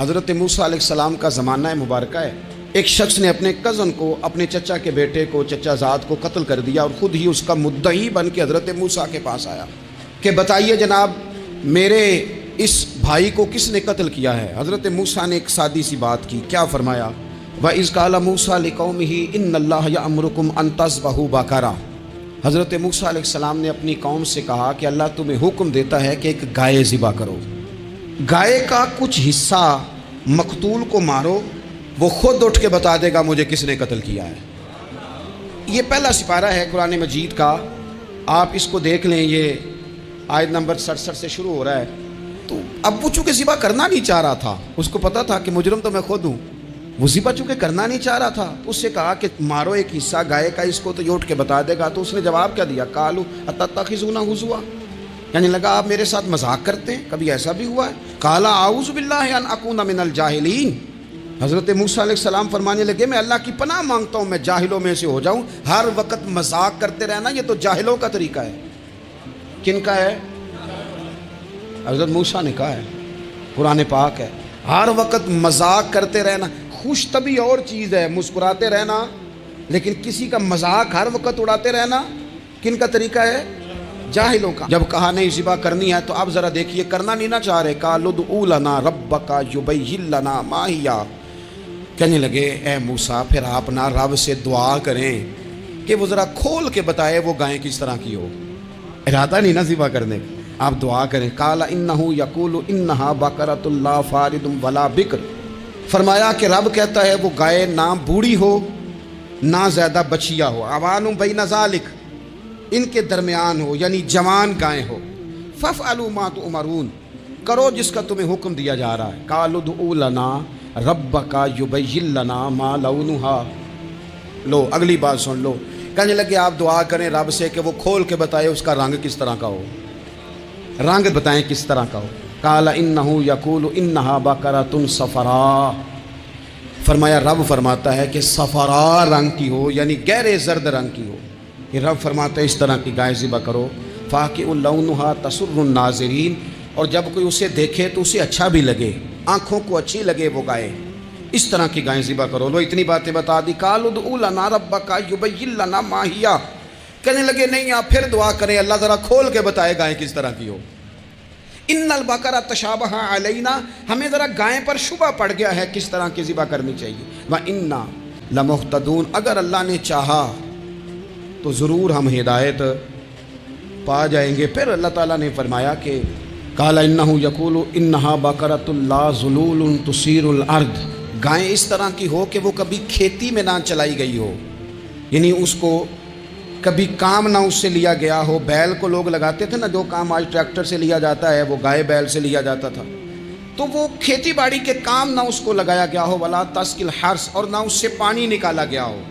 حضرت موسیٰ علیہ السلام کا زمانہ مبارکہ ہے. ایک شخص نے اپنے کزن کو، اپنے چچا کے بیٹے کو، چچا زاد کو قتل کر دیا اور خود ہی اس کا مدعی بن کے حضرت موسیٰ کے پاس آیا کہ بتائیے جناب میرے اس بھائی کو کس نے قتل کیا ہے. حضرت موسیٰ نے ایک سادی سی بات کی. کیا فرمایا؟ وَإِذْ قَالَ مُوسَىٰ لِقَوْمِهِ إِنَّ اللَّهَ يَأْمُرُكُمْ أَن تَذْبَحُوا بَقَرَةً. حضرت موسیٰ علیہ السلام نے اپنی قوم سے کہا کہ اللہ تمہیں حکم دیتا ہے کہ ایک گائے ذبح کرو. گائے کا کچھ حصہ مقتول کو مارو، وہ خود اٹھ کے بتا دے گا مجھے کس نے قتل کیا ہے. یہ پہلا سپارہ ہے قرآن مجید کا، آپ اس کو دیکھ لیں. یہ آیت نمبر 67 سے شروع ہو رہا ہے. تو اب وہ چونکہ ذبح کرنا نہیں چاہ رہا تھا، اس کو پتا تھا کہ مجرم تو میں خود ہوں، وہ ذبح چونکہ کرنا نہیں چاہ رہا تھا تو اس سے کہا کہ مارو ایک حصہ گائے کا، اس کو تو یہ اٹھ کے بتا دے گا. تو اس نے جواب کیا دیا؟ قالوا اتتخذون ہزوا، یعنی لگا آپ میرے ساتھ مذاق کرتے ہیں، کبھی ایسا بھی ہوا ہے. قال اعوذ باللہ ان اکون من الجاہلین. حضرت موسیٰ علیہ السلام فرمانے لگے میں اللہ کی پناہ مانگتا ہوں میں جاہلوں میں سے ہو جاؤں. ہر وقت مذاق کرتے رہنا یہ تو جاہلوں کا طریقہ ہے. کن کا ہے؟ حضرت موسیٰ نے کہا ہے، قرآن پاک ہے. ہر وقت مذاق کرتے رہنا. خوش طبی اور چیز ہے، مسکراتے رہنا، لیکن کسی کا مذاق ہر وقت اڑاتے رہنا کن کا طریقہ ہے؟ جاہلوں کا. جب کہا نہیں ذبح کرنی ہے تو اب ذرا دیکھیے کرنا نہیں نہ چاہ رہے. قالوا ادع لنا ربک یبین لنا ما ہی. کہنے لگے اے موسیٰ پھر آپ نہ رب سے دعا کریں کہ وہ ذرا کھول کے بتائے وہ گائیں کس طرح کی ہو. ارادہ نہیں نہ ذبح کرنے کا، آپ دعا کریں. قال انہ یقول انہا بقرۃ لا فارض ولا بکر. فرمایا کہ رب کہتا ہے وہ گائے نہ بوڑھی ہو نہ زیادہ بچیا ہو، اوان بین ذالک، ان کے درمیان ہو، یعنی جوان گائیں ہو. فافعلوا ما تؤمرون، کرو جس کا تمہیں حکم دیا جا رہا ہے. قالوا ادع لنا ربک یبین لنا ما لونھا. لو اگلی بات سن لو. کہنے لگے آپ دعا کریں رب سے کہ وہ کھول کے بتائے اس کا رنگ کس طرح کا ہو، رنگ بتائیں کس طرح کا ہو. قال انہ یقول انہا بقرۃ صفراء. فرمایا رب فرماتا ہے کہ صفراء رنگ کی ہو، یعنی گہرے زرد رنگ کی ہو. یہ رب فرماتا ہے اس طرح کی گائے ذبح کرو. فاقع لونھا تسر الناظرین، اور جب کوئی اسے دیکھے تو اسے اچھا بھی لگے، آنکھوں کو اچھی لگے وہ گائے. اس طرح کی گائیں ذبح کرو. لو اتنی باتیں بتا دی. قالوا ادع لنا ربک یبین لنا ما ہی. کہنے لگے نہیں آپ پھر دعا کریں اللہ ذرا کھول کے بتائے گائیں کس طرح کی ہو. ان البقرہ تشابہ علینا، ہمیں ذرا گائیں پر شبہ پڑ گیا ہے کس طرح کی ذبح کرنی چاہیے. وَإِنَّا لَمُهْتَدُونَ، اگر اللہ نے چاہا تو ضرور ہم ہدایت پا جائیں گے. پھر اللہ تعالیٰ نے فرمایا کہ قال انہ یقول انہا بقرۃ لا ذلول تثیر الارض، گائیں اس طرح کی ہو کہ وہ کبھی کھیتی میں نہ چلائی گئی ہو، یعنی اس کو کبھی کام نہ اس سے لیا گیا ہو. بیل کو لوگ لگاتے تھے نا، جو کام آج ٹریکٹر سے لیا جاتا ہے وہ گائے بیل سے لیا جاتا تھا. تو وہ کھیتی باڑی کے کام نہ اس کو لگایا گیا ہو. ولا تسقی الحرث، اور نہ اس سے پانی نکالا گیا ہو،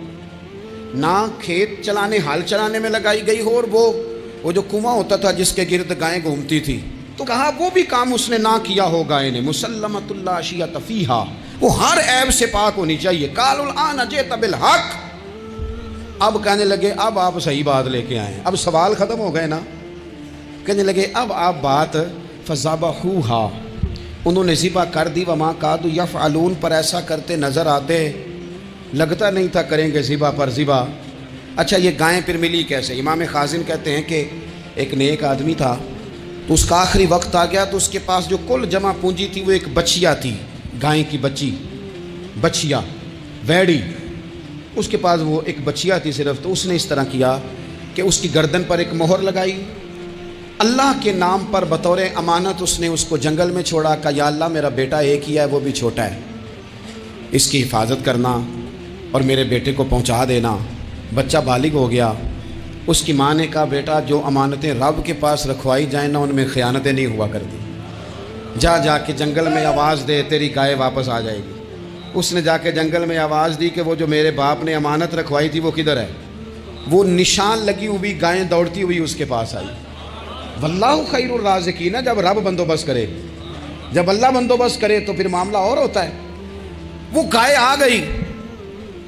نہ کھیت چلانے ہل چلانے میں لگائی گئی ہو. اور وہ جو کنواں ہوتا تھا جس کے گرد گائیں گھومتی تھی، تو کہا وہ بھی کام اس نے نہ کیا ہو گائے نے. مسلمۃ لا شیۃ فیہا، وہ ہر عیب سے پاک ہونی چاہیے. قالوا الآن جئت بالحق، اب کہنے لگے اب آپ صحیح بات لے کے آئیں، اب سوال ختم ہو گئے نا. کہنے لگے اب آپ بات فذبحوہا، انہوں نے ذبح کر دی. وما کادوا یفعلون، پر ایسا کرتے نظر آتے، لگتا نہیں تھا کریں گے ذبح پر ذبح. اچھا یہ گائیں پھر ملی کیسے؟ امام خازن کہتے ہیں کہ ایک نیک آدمی تھا تو اس کا آخری وقت آ گیا تو اس کے پاس جو کل جمع پونجی تھی وہ ایک بچیا تھی، گائیں کی بچیا ویڑی، اس کے پاس وہ ایک بچیا تھی صرف. تو اس نے اس طرح کیا کہ اس کی گردن پر ایک مہر لگائی، اللہ کے نام پر بطور امانت اس نے اس کو جنگل میں چھوڑا. کہا یا اللہ میرا بیٹا ایک ہی ہے، وہ بھی چھوٹا ہے، اس کی حفاظت کرنا اور میرے بیٹے کو پہنچا دینا. بچہ بالغ ہو گیا. اس کی ماں نے کہا بیٹا جو امانتیں رب کے پاس رکھوائی جائیں نا ان میں خیانتیں نہیں ہوا کرتی، جا کے جنگل میں آواز دے تیری گائے واپس آ جائے گی. اس نے جا کے جنگل میں آواز دی کہ وہ جو میرے باپ نے امانت رکھوائی تھی وہ کدھر ہے. وہ نشان لگی ہوئی گائیں دوڑتی ہوئی اس کے پاس آئی. واللہ خیر الرازقین، جب رب بندوبست کرے، جب اللہ بندوبست کرے تو پھر معاملہ اور ہوتا ہے. وہ گائے آ گئی.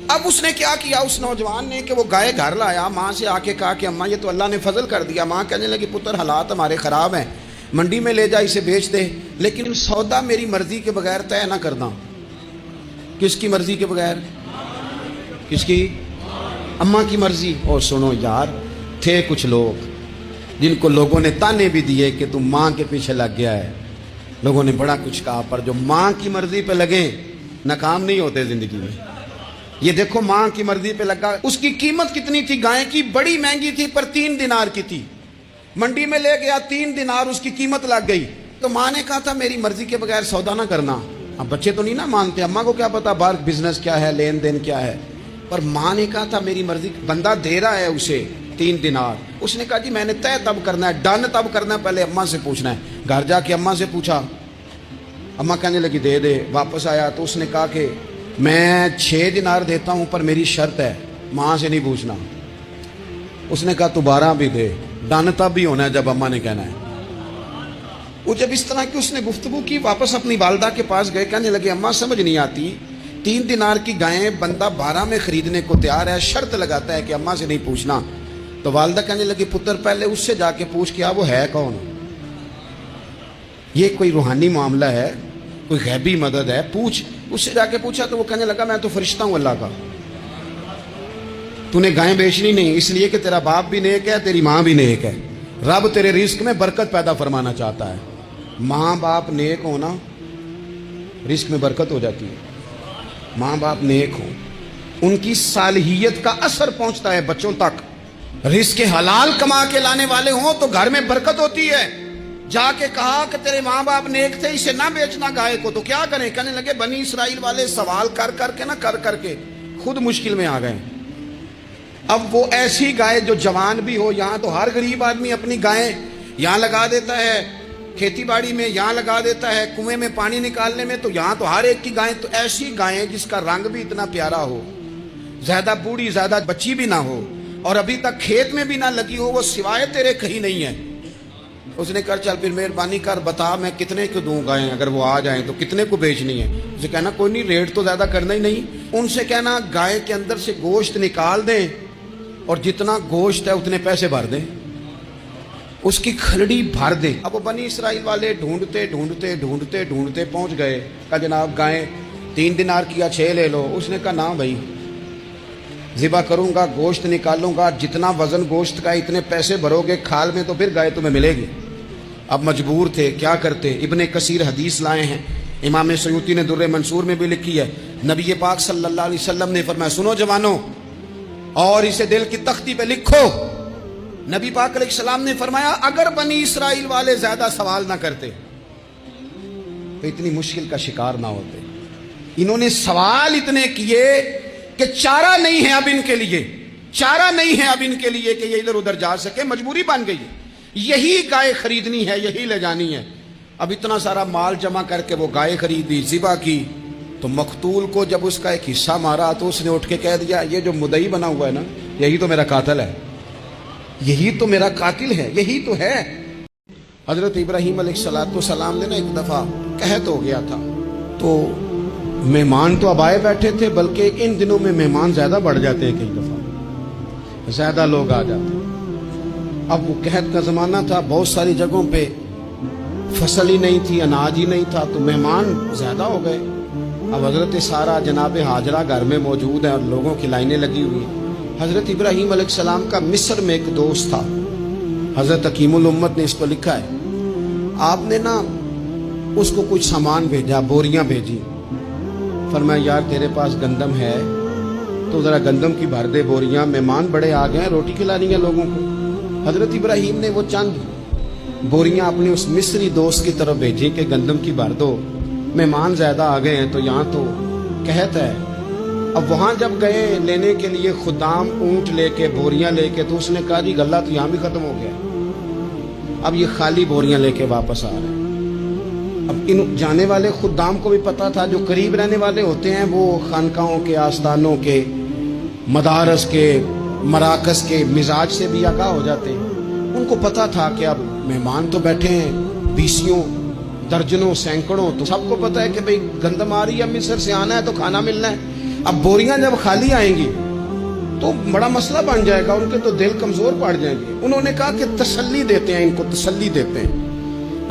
اب اس نے کیا کیا اس نوجوان نے کہ وہ گائے گھر لایا، ماں سے آ کے کہا کہ اماں یہ تو اللہ نے فضل کر دیا. ماں کہنے لگی پتر حالات ہمارے خراب ہیں، منڈی میں لے جا اسے بیچ دے، لیکن سودا میری مرضی کے بغیر طے نہ کرنا۔ کس کی مرضی کے بغیر؟ کس کی؟ اماں کی مرضی۔ اور سنو یار، تھے کچھ لوگ جن کو لوگوں نے تانے بھی دیے کہ تم ماں کے پیچھے لگ گیا ہے، لوگوں نے بڑا کچھ کہا، پر جو ماں کی مرضی پہ لگیں ناکام نہیں ہوتے زندگی میں۔ یہ دیکھو ماں کی مرضی پہ لگا، اس کی قیمت کتنی تھی گائے کی؟ بڑی مہنگی تھی، پر 3 دینار کی تھی۔ منڈی میں لے گیا، 3 دینار اس کی قیمت لگ گئی۔ تو ماں نے کہا تھا میری مرضی کے بغیر سودا نہ کرنا۔ اب بچے تو نہیں نہ مانتے، اماں کو کیا پتا باہر بزنس کیا ہے، لین دین کیا ہے، پر ماں نے کہا تھا میری مرضی۔ بندہ دے رہا ہے اسے 3 دینار، اس نے کہا جی میں نے طے تب کرنا ہے، ڈن تب کرنا ہے، پہلے اماں سے پوچھنا ہے۔ گھر جا کے اماں سے پوچھا، اماں کہنے لگی دے دے۔ واپس آیا تو اس نے کہا کہ میں 6 دینار دیتا ہوں، پر میری شرط ہے ماں سے نہیں پوچھنا۔ اس نے کہا تو 12 بھی دے، ڈن تب بھی ہونا ہے جب اماں نے کہنا ہے۔ وہ جب اس طرح کی اس نے گفتگو کی، واپس اپنی والدہ کے پاس گئے، کہنے لگے اماں سمجھ نہیں آتی، 3 دینار کی گائیں بندہ 12 میں خریدنے کو تیار ہے، شرط لگاتا ہے کہ اماں سے نہیں پوچھنا۔ تو والدہ کہنے لگی پتر پہلے اس سے جا کے پوچھ کیا وہ ہے کون؟ یہ کوئی روحانی معاملہ ہے، کوئی غیبی مدد ہے، پوچھ۔ اس سے جا کے پوچھا تو وہ کہنے لگا میں تو فرشتہ ہوں اللہ کا، تو نے گائیں بیچنی نہیں، اس لیے کہ تیرا باپ بھی نیک ہے، تیری ماں بھی نیک ہے، رب تیرے رزق میں برکت پیدا فرمانا چاہتا ہے۔ ماں باپ نیک ہونا رزق میں برکت ہو جاتی ہے۔ ماں باپ نیک ہوں، ان کی صالحیت کا اثر پہنچتا ہے بچوں تک۔ رزق حلال کما کے لانے والے ہوں تو گھر میں برکت ہوتی ہے۔ جا کے کہا کہ تیرے ماں باپ نیک تھے، اسے نہ بیچنا گائے کو، تو کیا کریں؟ کہنے لگے بنی اسرائیل والے سوال کر کر کے خود مشکل میں آ گئے۔ اب وہ ایسی گائے جو جوان بھی ہو، یہاں تو ہر غریب آدمی اپنی گائیں یہاں لگا دیتا ہے، کھیتی باڑی میں یہاں لگا دیتا ہے، کنویں میں پانی نکالنے میں، تو یہاں تو ہر ایک کی گائیں، تو ایسی گائیں جس کا رنگ بھی اتنا پیارا ہو، زیادہ بوڑھی زیادہ بچی بھی نہ ہو، اور ابھی تک کھیت میں بھی نہ لگی ہو، وہ سوائے تیرے کہیں نہیں ہے۔ اس نے کہا چل پھر مہربانی کر بتا میں کتنے کو دوں گائیں، اگر وہ آ جائیں تو کتنے کو بیچنی ہے؟ اسے کہنا کوئی نہیں، ریٹ تو زیادہ کرنا ہی نہیں، ان سے کہنا گائے کے اندر سے گوشت نکال دیں اور جتنا گوشت ہے اتنے پیسے بھر دیں، اس کی کھلڑی بھر دیں۔ اب وہ بنی اسرائیل والے ڈھونڈتے پہنچ گئے، کہا جناب گائیں 3 دینار کیا 6 لے لو۔ اس نے کہا نہ بھائی، ذبح کروں گا، گوشت نکالوں گا، جتنا وزن گوشت کا اتنے پیسے بھرو گے کھال میں تو پھر گائے تمہیں ملے گی۔ اب مجبور تھے، کیا کرتے؟ ابن کثیر حدیث لائے ہیں، امام سیوطی نے در منصور میں بھی لکھی ہے، نبی پاک صلی اللہ علیہ وسلم نے فرمایا سنو جوانوں اور اسے دل کی تختی پہ لکھو، نبی پاک علیہ السلام نے فرمایا اگر بنی اسرائیل والے زیادہ سوال نہ کرتے تو اتنی مشکل کا شکار نہ ہوتے۔ انہوں نے سوال اتنے کیے کہ چارہ نہیں ہے اب ان کے لیے، چارہ نہیں ہے اب ان کے لیے کہ یہ ادھر ادھر جا سکے، مجبوری بن گئی ہے، یہی گائے خریدنی ہے، یہی لے جانی ہے۔ اب اتنا سارا مال جمع کر کے وہ گائے خریدی، ذبح کی، تو مقتول کو جب اس کا ایک حصہ مارا تو اس نے اٹھ کے کہہ دیا یہ جو مدعی بنا ہوا ہے نا، یہی تو میرا قاتل ہے، یہی تو میرا قاتل ہے، یہی تو ہے۔ حضرت ابراہیم علیہ السلام نے نا ایک دفعہ قحط ہو گیا تھا، تو مہمان تو اب آئے بیٹھے تھے، بلکہ ان دنوں میں مہمان زیادہ بڑھ جاتے ہیں، کئی دفعہ زیادہ لوگ آ جاتے ہیں۔ اب وہ قحط کا زمانہ تھا، بہت ساری جگہوں پہ فصل ہی نہیں تھی، اناج ہی نہیں تھا، تو مہمان زیادہ ہو گئے۔ اب حضرت سارہ جناب حاجرہ گھر میں موجود ہیں اور لوگوں کی لائنیں لگی ہوئی۔ حضرت ابراہیم علیہ السلام کا مصر میں ایک دوست تھا، حضرت حکیم الامت نے اس کو لکھا ہے، آپ نے نا اس کو کچھ سامان بھیجا، بوریاں بھیجی، فرمایا یار تیرے پاس گندم ہے تو ذرا گندم کی بھر دے بوریاں، مہمان بڑے آ گئے ہیں، روٹی کھلانی ہے لوگوں کو۔ حضرت ابراہیم نے وہ چند بوریاں اپنے اس مصری دوست کی طرف بھیجی کہ گندم کی بھر دو، مہمان زیادہ آ گئے ہیں تو یہاں تو قحط ہے۔ اب وہاں جب گئے لینے کے لیے خدام اونٹ لے کے بوریاں لے کے، تو اس نے کہا جی غلہ تو یہاں بھی ختم ہو گیا، اب یہ خالی بوریاں لے کے واپس آ رہے ہیں۔ اب ان جانے والے خدام کو بھی پتا تھا، جو قریب رہنے والے ہوتے ہیں وہ خانقاہوں کے، آستانوں کے، مدارس کے، مراکز کے مزاج سے بھی آگاہ ہو جاتے ہیں۔ ان کو پتا تھا کہ اب مہمان تو بیٹھے ہیں بیسیوں درجنوں سینکڑوں، تو سب کو پتا ہے کہ بھئی گندم آ رہی ہے، مصر سے آنا ہے تو کھانا ملنا ہے۔ اب بوریاں جب خالی آئیں گی تو بڑا مسئلہ بن جائے گا، ان کے تو دل کمزور پڑ جائیں گے۔ انہوں نے کہا کہ تسلی دیتے ہیں، ان کو تسلی دیتے ہیں،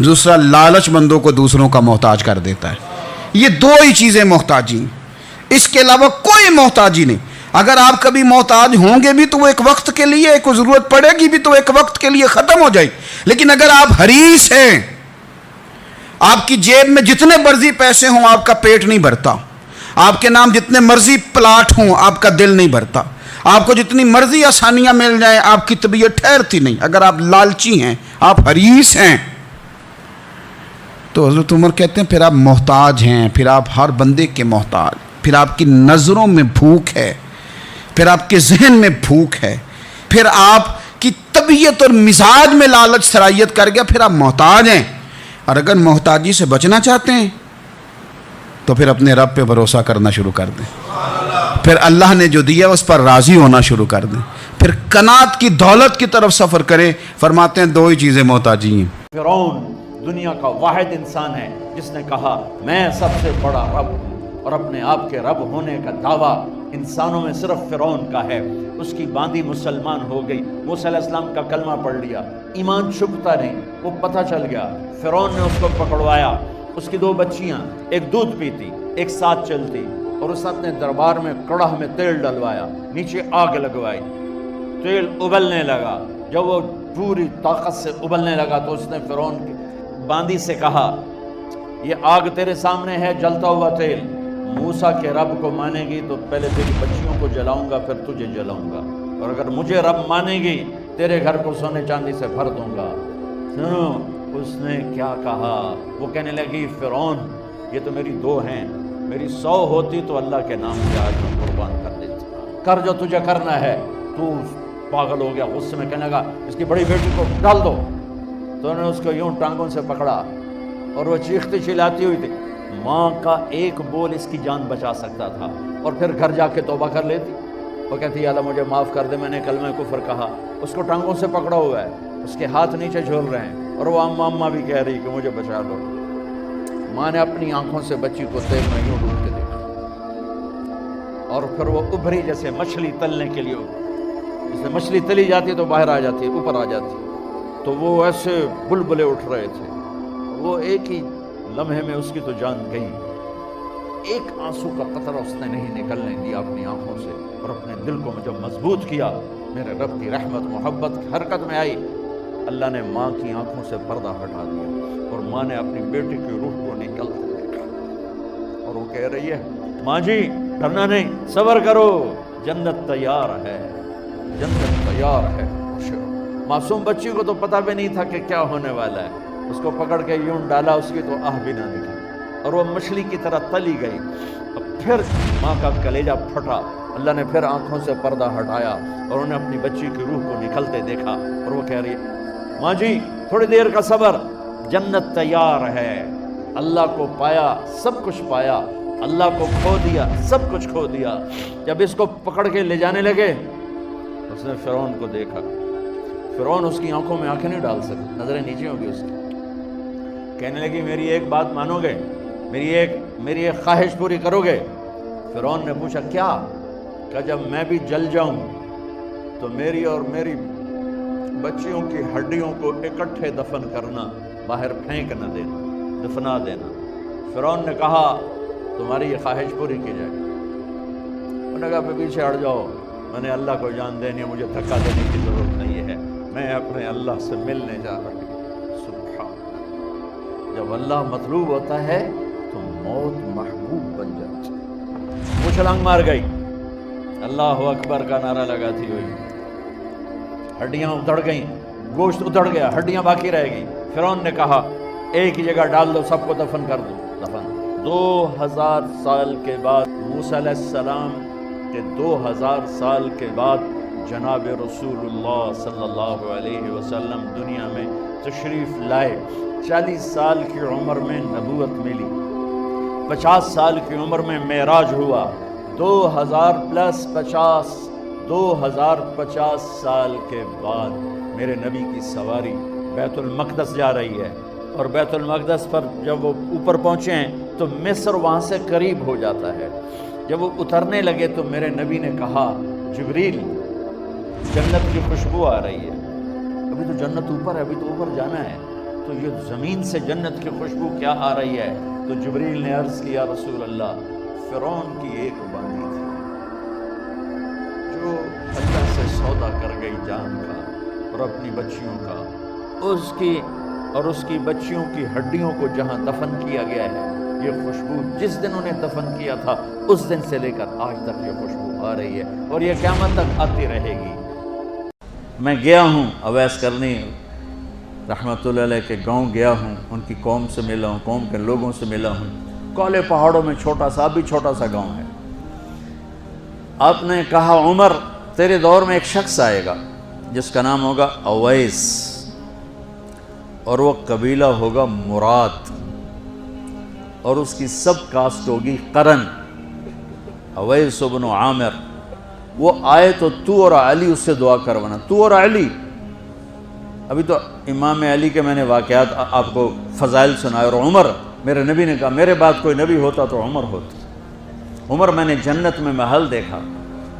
دوسرا لالچ بندوں کو دوسروں کا محتاج کر دیتا ہے. یہ دو ہی چیزیں محتاجی، اس کے علاوہ کوئی محتاجی نہیں. اگر آپ کبھی محتاج ہوں گے بھی تو وہ ایک وقت کے لیے، ایک ضرورت پڑے گی بھی تو ایک وقت کے لیے ختم ہو جائے گی. لیکن اگر آپ حریص ہیں، آپ کی جیب میں جتنے مرضی پیسے ہوں آپ کا پیٹ نہیں بھرتا، آپ کے نام جتنے مرضی پلاٹ ہوں آپ کا دل نہیں بھرتا، آپ کو جتنی مرضی آسانیاں مل جائیں آپ کی طبیعت ٹھہرتی نہیں. اگر آپ لالچی ہیں، آپ حریص ہیں، تو حضرت عمر کہتے ہیں پھر آپ محتاج ہیں، پھر آپ ہر بندے کے محتاج، پھر آپ کی نظروں میں بھوک ہے، پھر آپ کے ذہن میں بھوک ہے، پھر آپ کی طبیعت اور مزاج میں لالچ سرایت کر گیا، پھر آپ محتاج ہیں. اور اگر محتاجی سے بچنا چاہتے ہیں تو پھر اپنے رب پہ بھروسہ کرنا شروع کر دیں، پھر اللہ نے جو دیا اس پر راضی ہونا شروع کر دیں، پھر قناعت کی دولت کی طرف سفر کریں. فرماتے ہیں دو ہی چیزیں محتاجی ہیں. فرعون دنیا کا واحد انسان ہے جس نے کہا میں سب سے بڑا رب ہوں، اور اپنے آپ کے رب ہونے کا دعویٰ انسانوں میں صرف فرعون کا ہے. اس کی باندی مسلمان ہو گئی، موسیٰ علیہ السلام کا کلمہ پڑھ لیا، ایمان چھپتا نہیں، وہ پتہ چل گیا. فرعون نے اس کو پکڑوایا. اس کی دو بچیاں، ایک دودھ پیتی ایک ساتھ چلتی، اور اس نے اپنے دربار میں کڑاہ میں تیل ڈلوایا، نیچے آگ لگوائی، تیل ابلنے لگا. جب وہ پوری طاقت سے ابلنے لگا تو اس نے فرعون کی باندی سے کہا یہ آگ تیرے سامنے ہے، جلتا ہوا تیل، موسیٰ کے رب کو مانے گی تو پہلے تیری بچیوں کو جلاؤں گا پھر تجھے جلاؤں گا، اور اگر مجھے رب مانے گی تیرے گھر کو سونے چاندی سے بھر دوں گا. سنو اس نے کیا کہا، وہ کہنے لگی فرعون یہ تو میری دو ہیں، میری 100 ہوتی تو اللہ کے نام سے آج میں قربان کر دیتا، کر جو تجھے کرنا ہے. تو پاگل ہو گیا، غصے میں کہنے لگا اس کی بڑی بیٹی کو ڈال دو. تو انہوں نے اس کو یوں ٹانگوں سے پکڑا اور وہ چیختی چلاتی ہوئی تھی. ماں کا ایک بول اس کی جان بچا سکتا تھا، اور پھر گھر جا کے توبہ کر لیتی. وہ کہتی اللہ مجھے معاف کر دے، میں نے کلمہ کفر کہا. اس کو ٹانگوں سے پکڑا ہوا ہے، اس کے ہاتھ نیچے جھول رہے ہیں، اور وہ اماں بھی کہہ رہی کہ مجھے بچا لو. ماں نے اپنی آنکھوں سے بچی کو تیل میں یوں ڈوب کے دیکھا، اور پھر وہ ابھری جیسے مچھلی تلنے کے لیے، جیسے مچھلی تلی جاتی ہے تو باہر آ جاتی ہے، اوپر آ جاتی ہے. تو وہ ایسے بلبلے اٹھ رہے تھے. وہ ایک ہی لمحے میں اس کی تو جان گئی. ایک آنسو کا قطرہ اس نے نہیں نکلنے دیا اپنی آنکھوں سے، اور اپنے دل کو جب مضبوط کیا میرے رب کی رحمت محبت حرکت میں آئی. اللہ نے ماں کی آنکھوں سے پردہ ہٹا دیا، اور ماں نے اپنی بیٹی کی روح کو نکلتے دیکھا، اور وہ کہہ رہی ہے ماں جی ڈرنا نہیں، صبر کرو، جنت تیار ہے، جنت تیار ہے. معصوم بچی کو تو پتہ بھی نہیں تھا کہ کیا ہونے والا ہے. اس کو پکڑ کے یوں ڈالا، اس کی تو آہ بھی نہ نکلی، اور وہ مچھلی کی طرح تلی گئی. اب پھر ماں کا کلیجہ پھٹا. اللہ نے پھر آنکھوں سے پردہ ہٹایا اور انہیں اپنی بچی کی روح کو نکلتے دیکھا، اور وہ کہہ رہی ہے ماں جی تھوڑی دیر کا صبر، جنت تیار ہے. اللہ کو پایا سب کچھ پایا، اللہ کو کھو دیا سب کچھ کھو دیا. جب اس کو پکڑ کے لے جانے لگے اس نے فرعون کو دیکھا. فرعون اس کی آنکھوں میں آنکھیں نہیں ڈال سکتا، نظریں نیچے ہوں گی اس کی. کہنے لگی میری ایک بات مانو گے، میری ایک خواہش پوری کرو گے؟ فرعون نے پوچھا کیا؟ کہ جب میں بھی جل جاؤں تو میری اور میری بچیوں کی ہڈیوں کو اکٹھے دفن کرنا، باہر پھینک نہ دینا، دفنا دینا. فرعون نے کہا تمہاری یہ خواہش پوری کی جائے. انہوں نے کہا پہ پیچھے ہٹ جاؤ، میں نے اللہ کو جان دینی ہے، مجھے دھکا دینے کی ضرورت نہیں ہے، میں اپنے اللہ سے ملنے جا رہی ہوں. سبحان اللہ، جب اللہ مطلوب ہوتا ہے تو موت محبوب بن جاتی ہے. وہ چھلانگ مار گئی، اللہ اکبر کا نعرہ لگاتی ہوئی. ہڈیاں ادھڑ گئیں، گوشت ادھڑ گیا، ہڈیاں باقی رہ گئیں. فرعون نے کہا ایک ہی جگہ ڈال دو، سب کو دفن کر دو. دفن 2000 سال کے بعد، موسیٰ علیہ السلام کہ 2000 سال کے بعد جناب رسول اللہ صلی اللہ علیہ وسلم دنیا میں تشریف لائے. 40 سال کی عمر میں نبوت ملی، 50 سال کی عمر میں معراج ہوا. 2050 سال کے بعد میرے نبی کی سواری بیت المقدس جا رہی ہے، اور بیت المقدس پر جب وہ اوپر پہنچے ہیں تو مصر وہاں سے قریب ہو جاتا ہے. جب وہ اترنے لگے تو میرے نبی نے کہا جبریل جنت کی خوشبو آ رہی ہے. ابھی تو جنت اوپر ہے، ابھی تو اوپر جانا ہے. تو تو یہ زمین سے جنت کی خوشبو کیا آ رہی ہے؟ تو جبریل نے عرض کیا رسول اللہ فرعون کی ایک باندی تھی جو اللہ سے سودا کر گئی جان کا اور اپنی بچیوں کا، اس کی بچیوں کی ہڈیوں کو جہاں دفن کیا گیا ہے، یہ خوشبو جس دن انہیں دفن کیا تھا اس دن سے لے کر آج تک یہ خوشبو آ رہی ہے اور یہ قیامت تک آتی رہے گی۔ میں گیا ہوں اویس کرنی رحمۃ اللہ علیہ کے گاؤں گیا ہوں، ان کی قوم سے ملا ہوں، قوم کے لوگوں سے ملا ہوں۔ کالے پہاڑوں میں چھوٹا سا گاؤں ہے۔ آپ نے کہا عمر تیرے دور میں ایک شخص آئے گا جس کا نام ہوگا اویس، اور وہ قبیلہ ہوگا مراد، اور اس کی سب کاسٹ ہوگی قرن، اویس بن عامر۔ وہ آئے تو اور علی اس سے دعا کروانا، تو اور علی۔ ابھی تو امام علی کے میں نے واقعات آپ کو فضائل سنائے، اور عمر، میرے نبی نے کہا میرے بعد کوئی نبی ہوتا تو عمر ہوتا۔ عمر میں نے جنت میں محل دیکھا،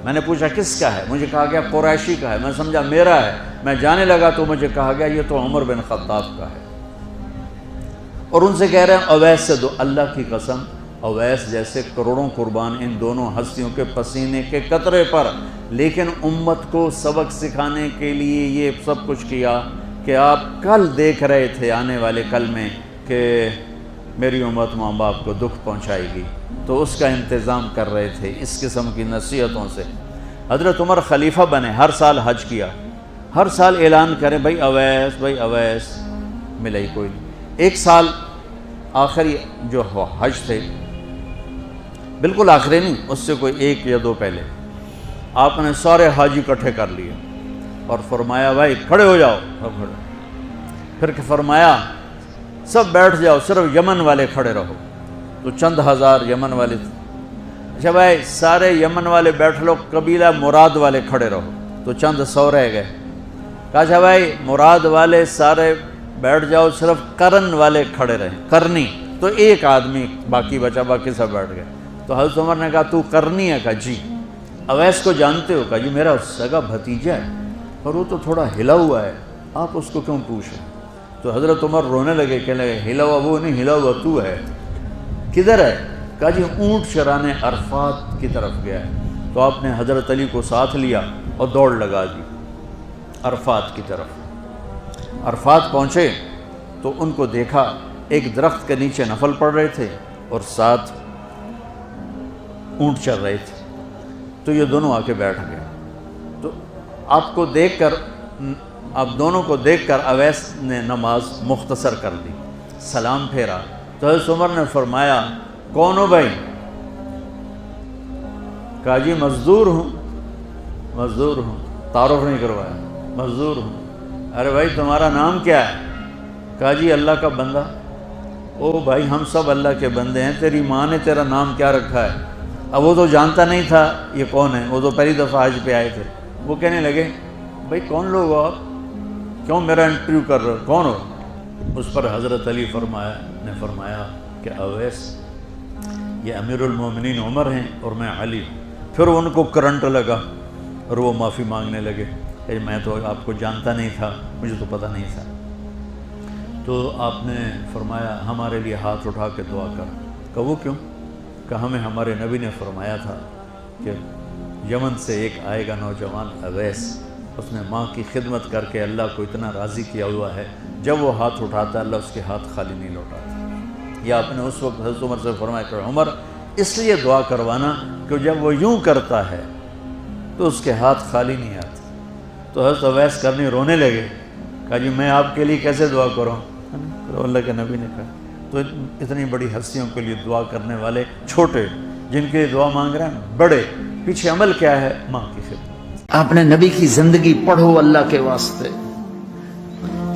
میں نے پوچھا کس کا ہے؟ مجھے کہا گیا قریشی کا ہے، میں سمجھا میرا ہے۔ میں جانے لگا تو مجھے کہا گیا یہ تو عمر بن خطاب کا ہے۔ اور ان سے کہہ رہے ہیں اویس سے دو، اللہ کی قسم اویس جیسے کروڑوں قربان ان دونوں ہستیوں کے پسینے کے قطرے پر، لیکن امت کو سبق سکھانے کے لیے یہ سب کچھ کیا کہ آپ کل دیکھ رہے تھے آنے والے کل میں کہ میری امت ماں باپ کو دکھ پہنچائے گی، تو اس کا انتظام کر رہے تھے اس قسم کی نصیحتوں سے۔ حضرت عمر خلیفہ بنے، ہر سال حج کیا، ہر سال اعلان کریں بھائی اویس، ملا ہی کوئی نہیں۔ ایک سال آخری جو حج تھے، بالکل آخری نہیں، اس سے کوئی 1 یا 2 پہلے، آپ نے سارے حاجی اکٹھے کر لیے اور فرمایا بھائی کھڑے ہو جاؤ، سب کھڑے۔ پھر فرمایا سب بیٹھ جاؤ، صرف یمن والے کھڑے رہو۔ تو چند ہزار یمن والے تھے۔ اچھا بھائی سارے یمن والے بیٹھ لو، قبیلہ مراد والے کھڑے رہو۔ تو چند 100 رہ گئے۔ کہا اچھا بھائی مراد والے سارے بیٹھ جاؤ، صرف قرن والے کھڑے رہے، قرنی۔ تو ایک آدمی باقی بچا، باقی سب بیٹھ گئے۔ تو حضرت عمر نے کہا تو قرنی ہے؟ کہا جی۔ اویس کو جانتے ہو؟ کہا جی میرا سگا بھتیجا ہے، اور وہ تو تھوڑا ہلا ہوا ہے، آپ اس کو کیوں پوچھیں؟ تو حضرت عمر رونے لگے، کہنے لگے ہلا ہوا وہ نہیں، ہلا ہوا تو ہے۔ کدھر ہے؟ کہا جی اونٹ چرانے عرفات کی طرف گیا ہے۔ تو آپ نے حضرت علی کو ساتھ لیا اور دوڑ لگا دی عرفات کی طرف۔ عرفات پہنچے تو ان کو دیکھا ایک درخت کے نیچے نفل پڑھ رہے تھے اور ساتھ اونٹ چر رہے تھے۔ تو یہ دونوں آ کے بیٹھ گئے۔ تو آپ دونوں کو دیکھ کر اویس نے نماز مختصر کر دی، سلام پھیرا۔ تو حضرت عمر نے فرمایا کون ہو بھائی؟ کہا جی مزدور ہوں، تعارف نہیں کروایا، مزدور ہوں۔ ارے بھائی تمہارا نام کیا ہے؟ کہا جی اللہ کا بندہ۔ او بھائی ہم سب اللہ کے بندے ہیں، تیری ماں نے تیرا نام کیا رکھا ہے؟ اب وہ تو جانتا نہیں تھا یہ کون ہے، وہ تو پہلی دفعہ حج پہ آئے تھے۔ وہ کہنے لگے بھائی کون لوگ ہو آپ، کیوں میرا انٹرویو کر رہے ہو، کون ہو؟ اس پر حضرت علی نے فرمایا کہ اویس یہ امیر المومنین عمر ہیں اور میں علی ہوں۔ پھر ان کو کرنٹ لگا اور وہ معافی مانگنے لگے کہ میں تو آپ کو جانتا نہیں تھا، مجھے تو پتہ نہیں تھا۔ تو آپ نے فرمایا ہمارے لیے ہاتھ اٹھا کے دعا کر۔ کہ وہ کیوں؟ کہ ہمیں ہمارے نبی نے فرمایا تھا کہ یمن سے ایک آئے گا نوجوان اویس، اس نے ماں کی خدمت کر کے اللہ کو اتنا راضی کیا ہوا ہے، جب وہ ہاتھ اٹھاتا اللہ اس کے ہاتھ خالی نہیں لوٹاتا۔ یا آپ نے اس وقت حضرت عمر سے فرمایا کہ عمر اس لیے دعا کروانا کہ جب وہ یوں کرتا ہے تو اس کے ہاتھ خالی نہیں آتے۔ تو حضرت اویس کرنی رونے لگے، کہا جی میں آپ کے لیے کیسے دعا کروں؟ اللہ کے نبی نے کہا تو اتنی بڑی ہستیوں کے لیے دعا کرنے والے چھوٹے، جن کے لیے دعا مانگ رہے ہیں بڑے، پیچھے عمل کیا ہے؟ ماں کی خدمت۔ آپ نے نبی کی زندگی پڑھو اللہ کے واسطے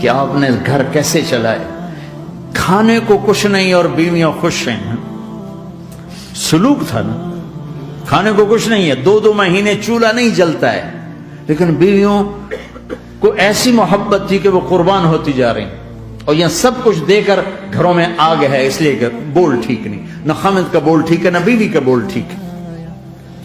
کہ آپ نے گھر کیسے چلائے، کھانے کو کچھ نہیں اور بیویاں خوش ہیں۔ سلوک تھا نا، کھانے کو کچھ نہیں ہے، 2 مہینے چولہا نہیں جلتا ہے، لیکن بیویوں کو ایسی محبت تھی کہ وہ قربان ہوتی جا رہی، اور یہاں سب کچھ دے کر گھروں میں آگ ہے، اس لیے کہ بول ٹھیک نہیں، نہ خامد کا بول ٹھیک ہے نہ بیوی کا بول ٹھیک ہے۔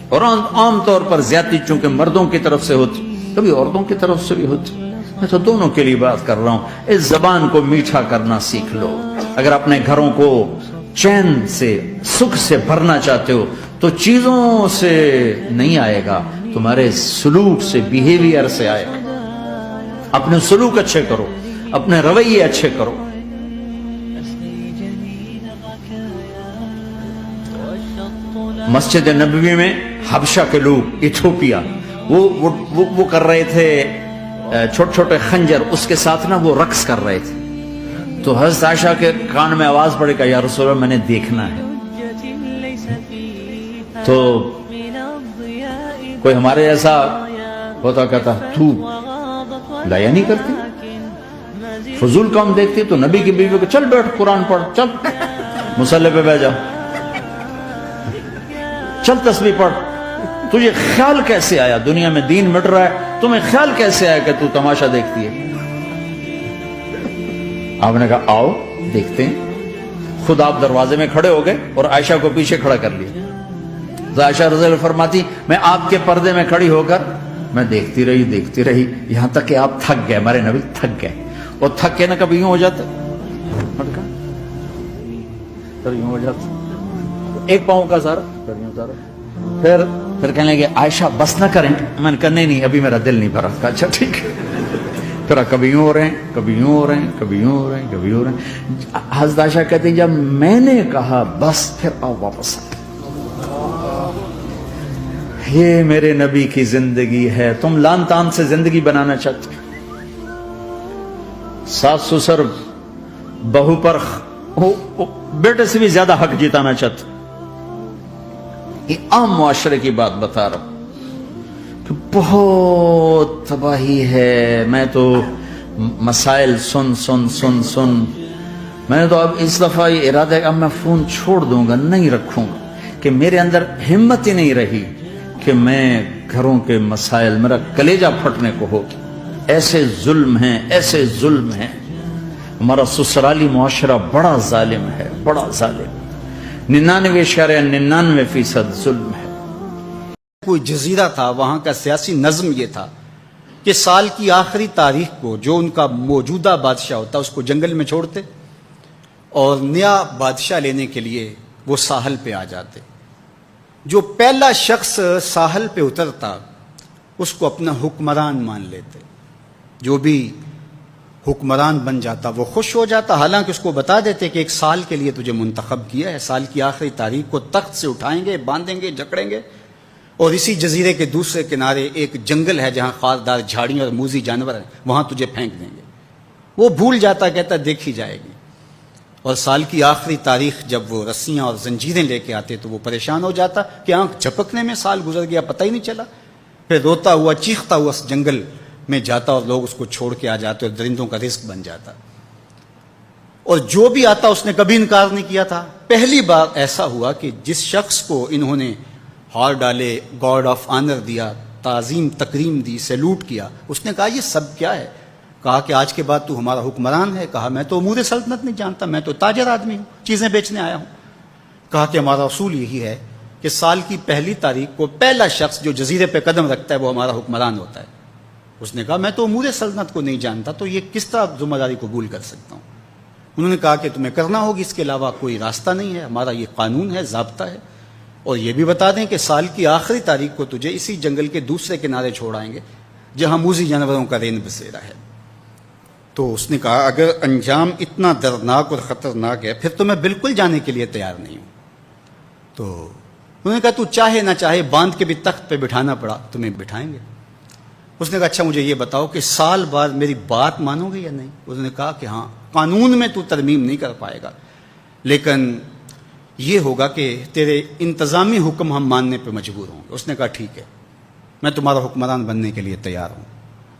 اور عام طور پر زیادتی چونکہ مردوں کی طرف سے ہوتی، کبھی عورتوں کی طرف سے بھی ہوتی، میں تو دونوں کے لیے بات کر رہا ہوں. اس زبان کو میٹھا کرنا سیکھ لو. اگر اپنے گھروں کو چین سے سکھ سے بھرنا چاہتے ہو تو چیزوں سے نہیں آئے گا, تمہارے سلوک سے, بیہیویئر سے آئے گا. اپنے سلوک اچھے کرو, اپنے رویے اچھے کرو. مسجد نبوی میں حبشہ کے لوگ, ایتھوپیا, وہ کر رہے تھے چھوٹے چھوٹے خنجر, اس کے ساتھ نا وہ رقص کر رہے تھے. تو حضرت عائشہ کے کان میں آواز پڑی کہ یا رسول اللہ میں نے دیکھنا ہے. تو کوئی ہمارے ایسا ہوتا کہتا تو لایا نہیں کرتی, فضول کام دیکھتی. تو نبی کی بیوی کو چل بیٹھ قرآن پڑھ, چل مصلی پہ بیٹھ جا, چل تسبیح پڑھ. تجھے خیال کیسے آیا, دنیا میں دین مٹ رہا ہے, تمہیں خیال کیسے آیا کہ تو تماشا دیکھتی ہے؟ آپ نے کہا آؤ دیکھتے ہیں. خود آپ دروازے میں کھڑے ہو گئے اور عائشہ کو پیچھے کھڑا کر لیا. عائشہ رضی اللہ فرماتی میں آپ کے پردے میں کھڑی ہو کر میں دیکھتی رہی یہاں تک کہ آپ تھک گئے. ہمارے نبی تھک گئے, اور تھک کے نا کبھی یوں ہو جاتا, یوں ہو جاتا, ایک پاؤں کا سارا, پھر کہنے لگے عائشہ بس نہ کریں. میں نے کہا نہیں ابھی میرا دل نہیں بھرا. اچھا ٹھیک ہے. پھر کبھی یوں ہو رہے ہیں, کبھی یوں ہو رہے ہیں, کبھی یوں ہو رہے ہیں, کبھی ہو رہے ہیں. حضرت عائشہ کہتے ہیں جب میں نے کہا بس, پھر آؤ واپس آئے. یہ میرے نبی کی زندگی ہے. تم لان تان سے زندگی بنانا چاہتے, ساس سسر بہو پر بیٹے سے بھی زیادہ حق جتانا چاہتے. یہ عام معاشرے کی بات بتا رہا ہوں کہ بہت تباہی ہے. میں تو مسائل سن میں نے تو اب اس دفعہ یہ ارادہ ہے کہ اب میں فون چھوڑ دوں گا, نہیں رکھوں گا, کہ میرے اندر ہمت ہی نہیں رہی کہ میں گھروں کے مسائل, میرا کلیجہ پھٹنے کو ہو. ایسے ظلم ہیں. ہمارا سسرالی معاشرہ بڑا ظالم ہے, بڑا ظالم. 99.99% ظلم ہے. کوئی جزیرہ تھا, وہاں کا سیاسی نظم یہ تھا کہ سال کی آخری تاریخ کو جو ان کا موجودہ بادشاہ ہوتا اس کو جنگل میں چھوڑتے اور نیا بادشاہ لینے کے لیے وہ ساحل پہ آ جاتے. جو پہلا شخص ساحل پہ اترتا اس کو اپنا حکمران مان لیتے. جو بھی حکمران بن جاتا وہ خوش ہو جاتا. حالانکہ اس کو بتا دیتے کہ ایک سال کے لیے تجھے منتخب کیا ہے, سال کی آخری تاریخ کو تخت سے اٹھائیں گے, باندھیں گے, جکڑیں گے, اور اسی جزیرے کے دوسرے کنارے ایک جنگل ہے جہاں خاردار جھاڑیاں اور موذی جانور ہیں, وہاں تجھے پھینک دیں گے. وہ بھول جاتا, کہتا دیکھی جائے گی. اور سال کی آخری تاریخ جب وہ رسیاں اور زنجیریں لے کے آتے تو وہ پریشان ہو جاتا کہ آنکھ جھپکنے میں سال گزر گیا, پتہ ہی نہیں چلا. پھر روتا ہوا چیختا ہوا اس جنگل میں جاتا اور لوگ اس کو چھوڑ کے آ جاتے اور درندوں کا رزق بن جاتا. اور جو بھی آتا اس نے کبھی انکار نہیں کیا تھا. پہلی بار ایسا ہوا کہ جس شخص کو انہوں نے ہار ڈالے, گارڈ آف آنر دیا, تعظیم تکریم دی, سیلوٹ کیا, اس نے کہا یہ سب کیا ہے؟ کہا کہ آج کے بعد تو ہمارا حکمران ہے. کہا میں تو امور سلطنت نہیں جانتا, میں تو تاجر آدمی ہوں, چیزیں بیچنے آیا ہوں. کہا کہ ہمارا اصول یہی ہے کہ سال کی پہلی تاریخ کو پہلا شخص جو جزیرے پہ قدم رکھتا ہے وہ ہمارا حکمران ہوتا ہے. اس نے کہا میں تو امور سلطنت کو نہیں جانتا, تو یہ کس طرح ذمہ داری قبول کر سکتا ہوں؟ انہوں نے کہا کہ تمہیں کرنا ہوگی, اس کے علاوہ کوئی راستہ نہیں ہے, ہمارا یہ قانون ہے, ضابطہ ہے. اور یہ بھی بتا دیں کہ سال کی آخری تاریخ کو تجھے اسی جنگل کے دوسرے کنارے چھوڑائیں گے جہاں موذی جانوروں کا رین بسیرا ہے. تو اس نے کہا اگر انجام اتنا دردناک اور خطرناک ہے پھر تو میں بالکل جانے کے لیے تیار نہیں ہوں. تو انہوں نے کہا تو چاہے نہ چاہے باندھ کے بھی تخت پہ بٹھانا پڑا تمہیں بٹھائیں گے. اس نے کہا اچھا مجھے یہ بتاؤ کہ سال بعد میری بات مانو گے یا نہیں؟ انہوں نے کہا کہ ہاں, قانون میں تو ترمیم نہیں کر پائے گا, لیکن یہ ہوگا کہ تیرے انتظامی حکم ہم ماننے پہ مجبور ہوں گے. اس نے کہا ٹھیک ہے, میں تمہارا حکمران بننے کے لیے تیار ہوں.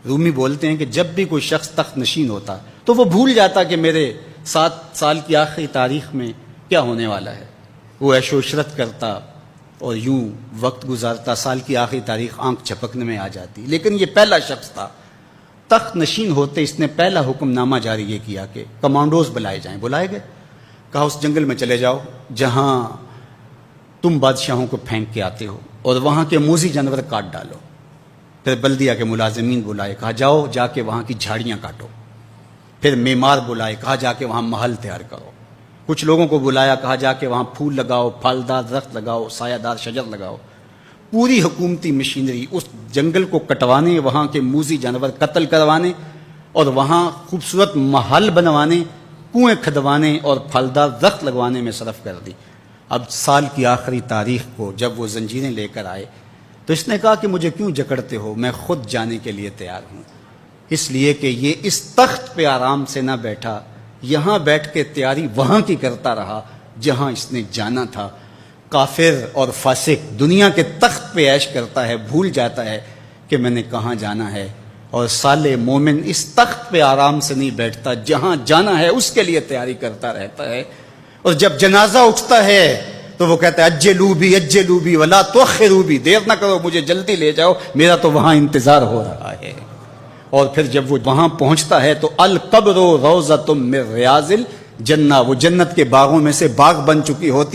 رومی بولتے ہیں کہ جب بھی کوئی شخص تخت نشین ہوتا تو وہ بھول جاتا کہ میرے 7 سال کی آخری تاریخ میں کیا ہونے والا ہے. وہ عیش و عشرت کرتا اور یوں وقت گزارتا, سال کی آخری تاریخ آنکھ جھپکنے میں آ جاتی. لیکن یہ پہلا شخص تھا, تخت نشین ہوتے اس نے پہلا حکم نامہ جاری یہ کیا کہ کمانڈوز بلائے جائیں. بلائے گئے, کہا اس جنگل میں چلے جاؤ جہاں تم بادشاہوں کو پھینک کے آتے ہو اور وہاں کے موذی جانور کاٹ ڈالو. پھر بلدیہ کے ملازمین بلائے، کہا جاؤ جا کے وہاں کی جھاڑیاں کاٹو۔ پھر معمار بلائے، کہا جا کے وہاں محل تیار کرو۔ کچھ لوگوں کو بلایا، کہا جا کے وہاں پھول لگاؤ، پھلدار درخت لگاؤ، سایہ دار شجر لگاؤ۔ پوری حکومتی مشینری اس جنگل کو کٹوانے، وہاں کے موذی جانور قتل کروانے اور وہاں خوبصورت محل بنوانے، کنویں کھدوانے اور پھلدار درخت لگوانے میں صرف کر دی۔ اب سال کی آخری تاریخ کو جب وہ زنجیریں لے کر آئے تو اس نے کہا کہ مجھے کیوں جکڑتے ہو، میں خود جانے کے لیے تیار ہوں، اس لیے کہ یہ اس تخت پہ آرام سے نہ بیٹھا، یہاں بیٹھ کے تیاری وہاں کی کرتا رہا جہاں اس نے جانا تھا۔ کافر اور فاسق دنیا کے تخت پہ عیش کرتا ہے، بھول جاتا ہے کہ میں نے کہاں جانا ہے، اور صالح مومن اس تخت پہ آرام سے نہیں بیٹھتا، جہاں جانا ہے اس کے لیے تیاری کرتا رہتا ہے۔ اور جب جنازہ اٹھتا ہے تو وہ کہتا ہے اجلوا بی ولا تؤخروا بی، دیر نہ کرو، مجھے جلدی لے جاؤ، میرا تو وہاں انتظار ہو رہا ہے۔ اور پھر جب وہ وہاں پہنچتا ہے تو القبر روضۃ من ریاض الجنہ، وہ جنت کے باغوں میں سے باغ بن چکی ہوتی